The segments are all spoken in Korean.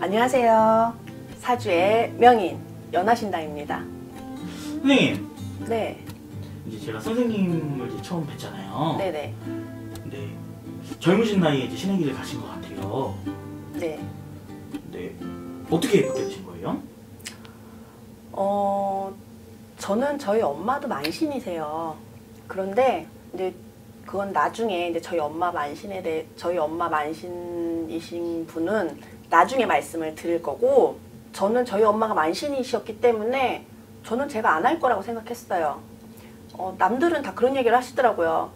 안녕하세요. 사주의 명인 연하신당입니다. 선생님. 네. 이제 제가 선생님을 이제 처음 뵀잖아요. 네네. 근데 젊으신 나이에 이제 신의 길을 가신 것 같아요. 네. 근데 어떻게 그렇게 되신 거예요? 저는 저희 엄마도 만신이세요. 그런데 이제 그건 나중에 이제 저희 엄마 만신이신 분은 나중에 말씀을 드릴 거고, 저는 저희 엄마가 만신이셨기 때문에 저는 제가 안 할 거라고 생각했어요. 남들은 다 그런 얘기를 하시더라고요.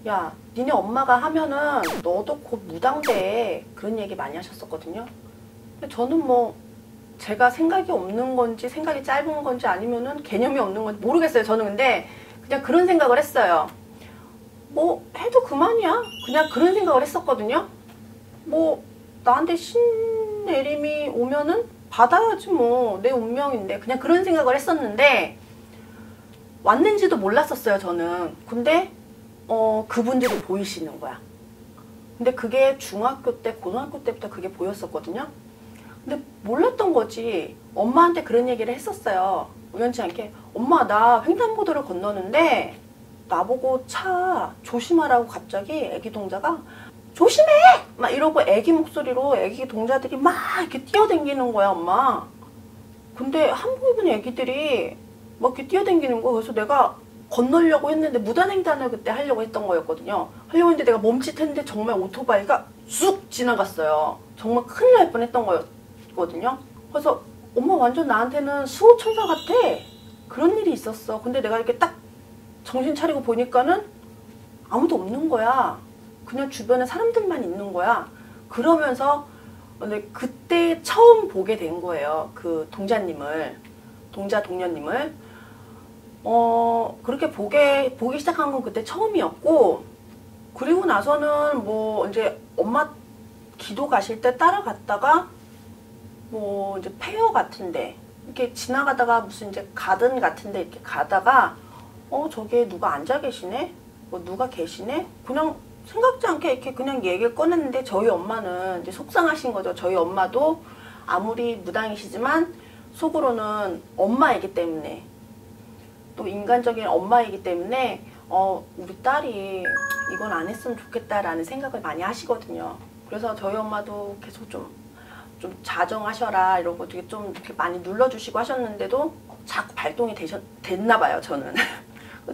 야, 니네 엄마가 하면은 너도 곧 무당돼. 그런 얘기 많이 하셨었거든요. 근데 저는 뭐 제가 생각이 없는 건지 생각이 짧은 건지 아니면은 개념이 없는 건지 모르겠어요. 저는 근데 그냥 그런 생각을 했어요. 뭐 해도 그만이야. 그냥 그런 생각을 했었거든요. 뭐 나한테 신내림이 오면은 받아야지 뭐, 내 운명인데. 그냥 그런 생각을 했었는데 왔는지도 몰랐었어요, 저는. 근데 그분들이 보이시는 거야. 근데 그게 중학교 때, 고등학교 때부터 그게 보였었거든요. 근데 몰랐던 거지. 엄마한테 그런 얘기를 했었어요. 우연치 않게. 엄마, 나 횡단보도를 건너는데 나보고 차 조심하라고 갑자기 애기 동자가 조심해! 막 이러고 애기 목소리로 애기 동자들이 막 이렇게 뛰어댕기는 거야, 엄마. 근데 한복 입은 애기들이 막 이렇게 뛰어댕기는 거야. 그래서 내가 건너려고 했는데 무단횡단을 그때 하려고 했던 거였거든요. 하려고 했는데 내가 멈칫했는데 정말 오토바이가 쑥 지나갔어요. 정말 큰일 날 뻔했던 거였거든요. 그래서 엄마 완전 나한테는 수호천사 같아. 그런 일이 있었어. 근데 내가 이렇게 딱 정신 차리고 보니까는 아무도 없는 거야. 그냥 주변에 사람들만 있는 거야. 그러면서 근데 그때 처음 보게 된 거예요. 그 동자님을. 그렇게 보기 시작한 건 그때 처음이었고, 그리고 나서는 뭐 이제 엄마 기도 가실 때 따라갔다가 뭐 이제 폐허 같은데 이렇게 지나가다가 무슨 이제 가든 같은데 이렇게 가다가 저기에 누가 앉아 계시네? 뭐 누가 계시네? 그냥 생각지 않게 이렇게 그냥 얘기를 꺼냈는데 저희 엄마는 이제 속상하신 거죠. 저희 엄마도 아무리 무당이시지만 속으로는 엄마이기 때문에, 또 인간적인 엄마이기 때문에 우리 딸이 이건 안 했으면 좋겠다라는 생각을 많이 하시거든요. 그래서 저희 엄마도 계속 좀 자정하셔라 이러고 되게 좀 이렇게 많이 눌러주시고 하셨는데도 자꾸 발동이 됐나 봐요, 저는.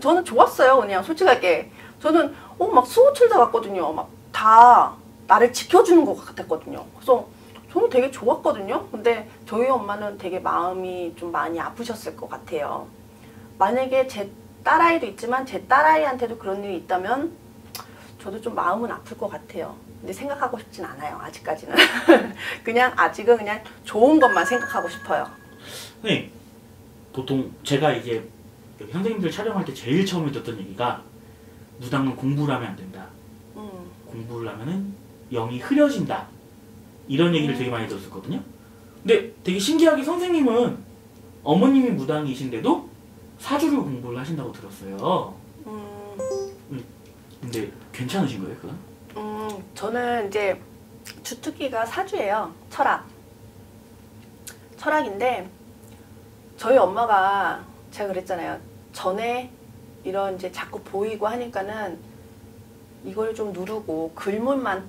저는 좋았어요, 그냥 솔직하게. 저는 막 수호천사 같거든요. 막 다 나를 지켜주는 것 같았거든요. 그래서 저는 되게 좋았거든요. 근데 저희 엄마는 되게 마음이 좀 많이 아프셨을 것 같아요. 만약에 제 딸아이도 있지만 제 딸아이한테도 그런 일이 있다면 저도 좀 마음은 아플 것 같아요. 근데 생각하고 싶진 않아요, 아직까지는. 그냥 아직은 그냥 좋은 것만 생각하고 싶어요. 네. 보통 제가 이제 여기 선생님들 촬영할 때 제일 처음에 듣던 얘기가 무당은 공부를 하면 안 된다. 공부를 하면은 영이 흐려진다. 이런 얘기를 되게 많이 들었었거든요. 근데 되게 신기하게 선생님은 어머님이 무당이신데도 사주를 공부를 하신다고 들었어요. 근데 괜찮으신 거예요, 그건? 저는 이제 주특기가 사주예요. 철학인데 저희 엄마가 제가 그랬잖아요. 전에 이런 이제 자꾸 보이고 하니까는 이걸 좀 누르고 글문만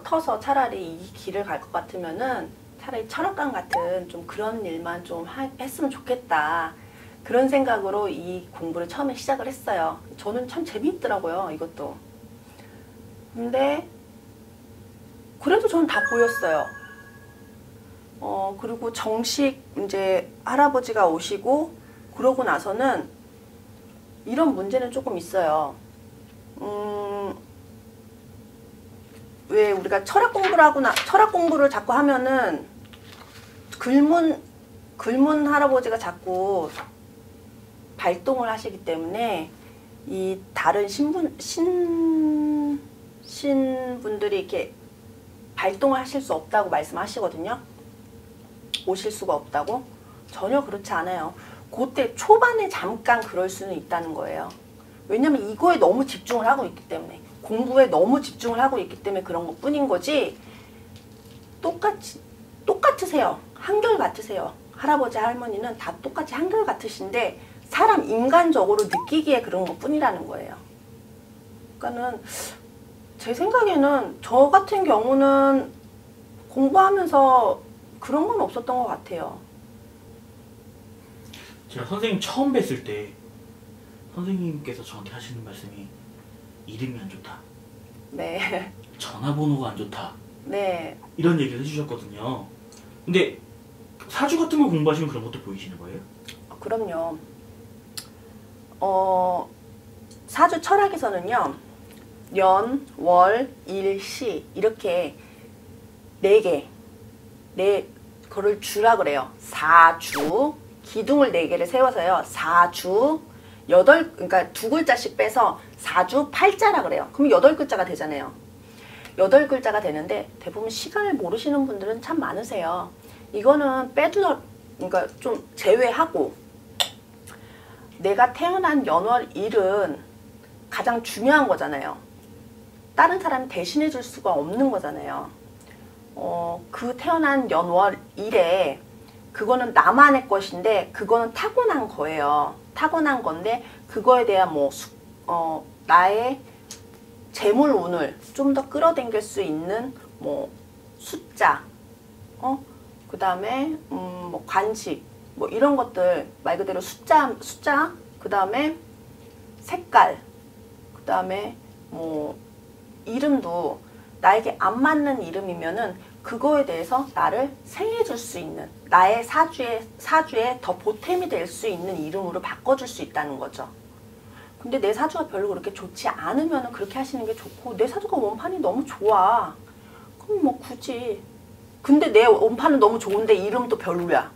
터서 차라리 이 길을 갈 것 같으면은 차라리 철학관 같은 좀 그런 일만 좀 했으면 좋겠다. 그런 생각으로 이 공부를 처음에 시작을 했어요. 저는 참 재미있더라고요, 이것도. 근데 그래도 저는 다 보였어요. 그리고 정식 이제 할아버지가 오시고 그러고 나서는 이런 문제는 조금 있어요. 왜 우리가 철학 공부를 자꾸 하면은 글문 할아버지가 자꾸 발동을 하시기 때문에 이 다른 신분들이 이렇게 발동을 하실 수 없다고 말씀하시거든요. 오실 수가 없다고. 전혀 그렇지 않아요. 그때 초반에 잠깐 그럴 수는 있다는 거예요. 왜냐면 이거에 너무 집중을 하고 있기 때문에, 공부에 너무 집중을 하고 있기 때문에 그런 것 뿐인 거지, 똑같으세요. 한결 같으세요. 할아버지 할머니는 다 똑같이 한결 같으신데 사람 인간적으로 느끼기에 그런 것 뿐이라는 거예요. 그러니까는 제 생각에는 저 같은 경우는 공부하면서 그런 건 없었던 것 같아요. 제가 선생님 처음 뵀을 때 선생님께서 저한테 하시는 말씀이 이름이 안 좋다. 네. 전화번호가 안 좋다. 네. 이런 얘기를 해주셨거든요. 근데 사주 같은 거 공부하시면 그런 것도 보이시는 거예요? 그럼요. 사주 철학에서는요, 연, 월, 일, 시 이렇게 4개, 그거를 주라 그래요. 4주, 기둥을 4개를 세워서요. 4주, 그러니까 2글자씩 빼서 4주 8자라 그래요. 그럼 8글자가 되잖아요. 8글자가 되는데 대부분 시간을 모르시는 분들은 참 많으세요. 이거는 그러니까 좀 제외하고, 내가 태어난 연월일은 가장 중요한 거잖아요. 다른 사람이 대신해 줄 수가 없는 거잖아요. 그 태어난 연월일에 그거는 나만의 것인데 그거는 타고난 거예요. 타고난 건데 그거에 대한 나의 재물 운을 좀 더 끌어당길 수 있는 숫자, 그 다음에 관식, 이런 것들, 말 그대로 숫자, 그 다음에 색깔, 그 다음에 이름도 나에게 안 맞는 이름이면은 그거에 대해서 나를 생해줄 수 있는, 나의 사주에 더 보탬이 될 수 있는 이름으로 바꿔줄 수 있다는 거죠. 근데 내 사주가 별로 그렇게 좋지 않으면 그렇게 하시는 게 좋고, 내 사주가 원판이 너무 좋아. 그럼 굳이. 근데 내 원판은 너무 좋은데 이름도 별로야.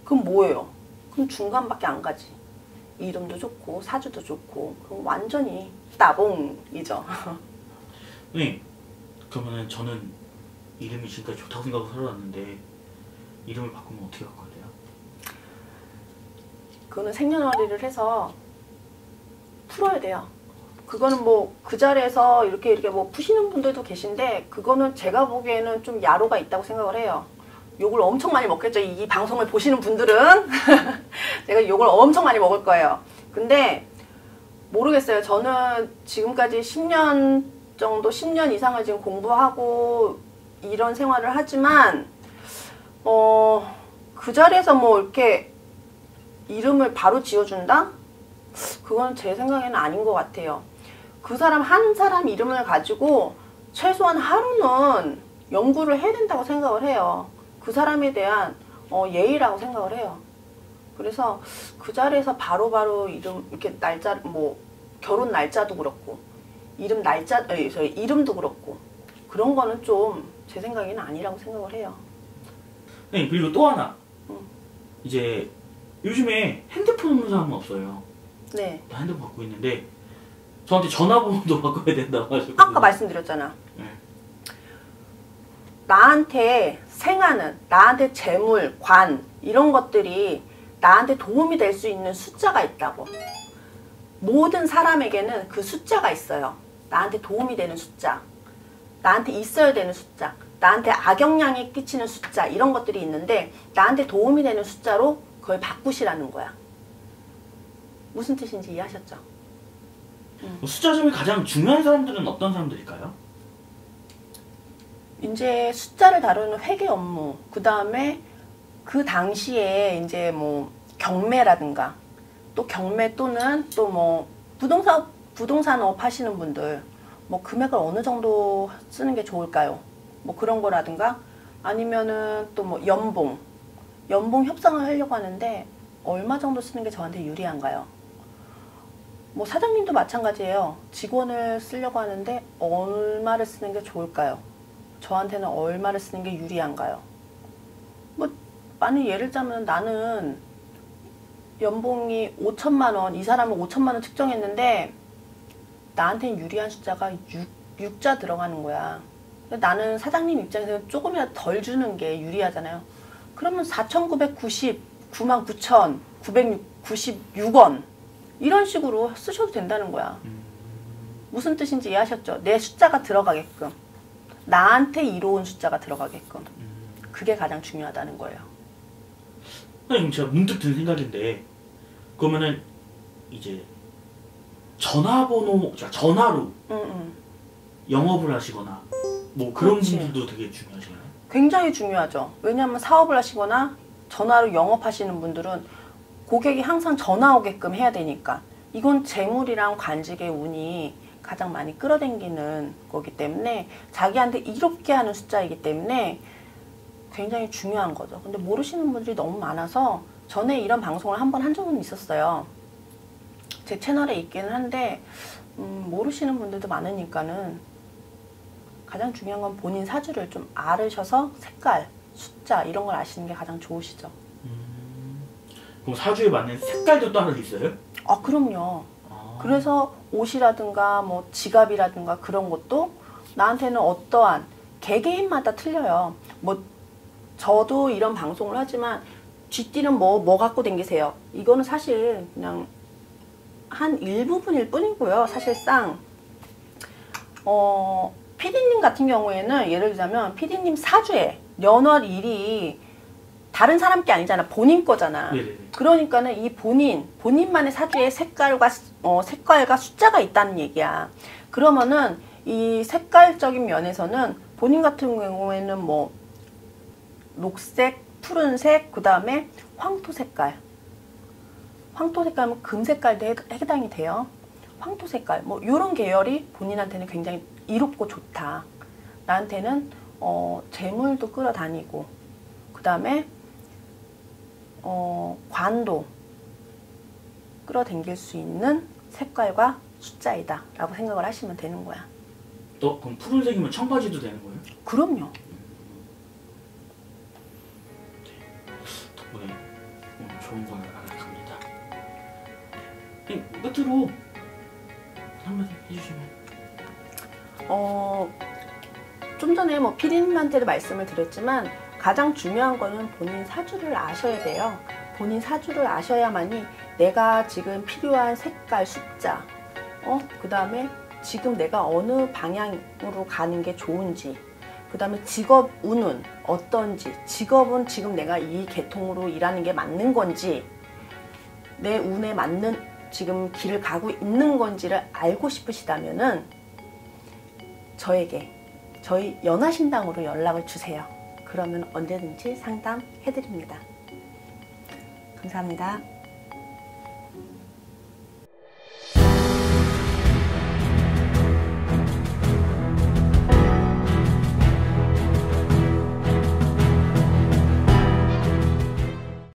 그럼 뭐예요? 그럼 중간밖에 안 가지. 이름도 좋고 사주도 좋고 그럼 완전히 따봉이죠. 네. 그러면은 저는 이름이 지금까지 좋다고 생각하고 살아왔는데 이름을 바꾸면 어떻게 바꿔야 돼요? 그거는 생년월일을 해서 풀어야 돼요. 그거는 그 자리에서 이렇게 푸시는 분들도 계신데, 그거는 제가 보기에는 좀 야로가 있다고 생각을 해요. 욕을 엄청 많이 먹겠죠. 이 방송을 보시는 분들은. 제가 욕을 엄청 많이 먹을 거예요. 근데 모르겠어요. 저는 지금까지 10년 정도, 10년 이상을 지금 공부하고 이런 생활을 하지만 그 자리에서 이렇게 이름을 바로 지어준다? 그건 제 생각에는 아닌 것 같아요. 그 사람 한 사람 이름을 가지고 최소한 하루는 연구를 해야 된다고 생각을 해요. 그 사람에 대한 예의라고 생각을 해요. 그래서 그 자리에서 바로바로 이름, 이렇게 날짜, 결혼 날짜도 그렇고, 이름도 그렇고, 그런 거는 좀 제 생각에는 아니라고 생각을 해요. 네, 그리고 또 하나. 이제 요즘에 핸드폰 없는 사람은 없어요. 네. 다 핸드폰 갖고 있는데 저한테 전화번호도 바꿔야 된다고 하셨거든요. 아까 말씀드렸잖아. 네. 나한테 생하는, 나한테 재물, 관 이런 것들이 나한테 도움이 될 수 있는 숫자가 있다고. 모든 사람에게는 그 숫자가 있어요. 나한테 도움이 되는 숫자, 나한테 있어야 되는 숫자, 나한테 악영향이 끼치는 숫자, 이런 것들이 있는데 나한테 도움이 되는 숫자로 그걸 바꾸시라는 거야. 무슨 뜻인지 이해하셨죠? 숫자 점이 가장 중요한 사람들은 어떤 사람들일까요? 이제 숫자를 다루는 회계 업무, 그 다음에 그 당시에 이제 경매라든가, 또 경매 또는 또 부동산업 하시는 분들, 금액을 어느 정도 쓰는 게 좋을까요? 그런 거라든가, 아니면은 또 연봉 협상을 하려고 하는데 얼마 정도 쓰는 게 저한테 유리한가요? 사장님도 마찬가지예요. 직원을 쓰려고 하는데 얼마를 쓰는 게 좋을까요? 저한테는 얼마를 쓰는 게 유리한가요? 만약 예를 들자면 나는 연봉이 5천만 원, 이 사람은 5천만 원 측정했는데 나한테는 유리한 숫자가 6자 들어가는 거야. 나는 사장님 입장에서는 조금이라도 덜 주는 게 유리하잖아요. 그러면 4,990 99,996원 이런 식으로 쓰셔도 된다는 거야. 무슨 뜻인지 이해하셨죠? 내 숫자가 들어가게끔, 나한테 이로운 숫자가 들어가게끔. 그게 가장 중요하다는 거예요. 아니, 제가 문득 든 생각인데, 그러면은 이제 전화번호, 전화로 영업을 하시거나 뭐 그런 그렇지. 분들도 되게 중요하시나요? 굉장히 중요하죠. 왜냐하면 사업을 하시거나 전화로 영업하시는 분들은 고객이 항상 전화 오게끔 해야 되니까. 이건 재물이랑 관직의 운이 가장 많이 끌어당기는 거기 때문에 자기한테 이롭게 하는 숫자이기 때문에 굉장히 중요한 거죠. 근데 모르시는 분들이 너무 많아서 전에 이런 방송을 한 번 한 적은 있었어요. 제 채널에 있기는 한데 모르시는 분들도 많으니까는 가장 중요한 건 본인 사주를 좀 알으셔서 색깔, 숫자 이런 걸 아시는 게 가장 좋으시죠. 그럼 사주에 맞는 색깔도 따로 있어요? 아, 그럼요. 그래서 옷이라든가 뭐 지갑이라든가 그런 것도 나한테는 어떠한 개개인마다 틀려요. 뭐 저도 이런 방송을 하지만 쥐띠는 뭐 갖고 다니세요? 이거는 사실 그냥 한 일부분일 뿐이고요. 사실상 피디님 같은 경우에는 예를 들자면 피디님 사주에 연월 일이 다른 사람 게 아니잖아. 본인 거잖아. 네네네. 그러니까는 이 본인만의 사주에 색깔과 숫자가 있다는 얘기야. 그러면은 이 색깔적인 면에서는 본인 같은 경우에는 뭐 녹색, 푸른색, 그 다음에 황토 색깔. 황토 색깔은 금 색깔도 해당이 돼요. 황토 색깔, 뭐 이런 계열이 본인한테는 굉장히 이롭고 좋다. 나한테는 재물도 끌어다니고, 그 다음에 관도 끌어당길 수 있는 색깔과 숫자이다 라고 생각을 하시면 되는 거야. 또 그럼 푸른색이면 청바지도 되는 거예요? 그럼요. 덕분에 오늘 좋은 걸 알아갑니다. 끝으로 한마디 해주시면. 좀 전에 뭐 피디님한테도 말씀을 드렸지만 가장 중요한 거는 본인 사주를 아셔야 돼요. 본인 사주를 아셔야만이 내가 지금 필요한 색깔, 숫자, 그 다음에 지금 내가 어느 방향으로 가는 게 좋은지, 그 다음에 직업 운은 어떤지, 직업은 지금 내가 이 계통으로 일하는 게 맞는 건지, 내 운에 맞는 지금 길을 가고 있는 건지를 알고 싶으시다면은 저희 연화신당으로 연락을 주세요. 그러면 언제든지 상담해드립니다. 감사합니다.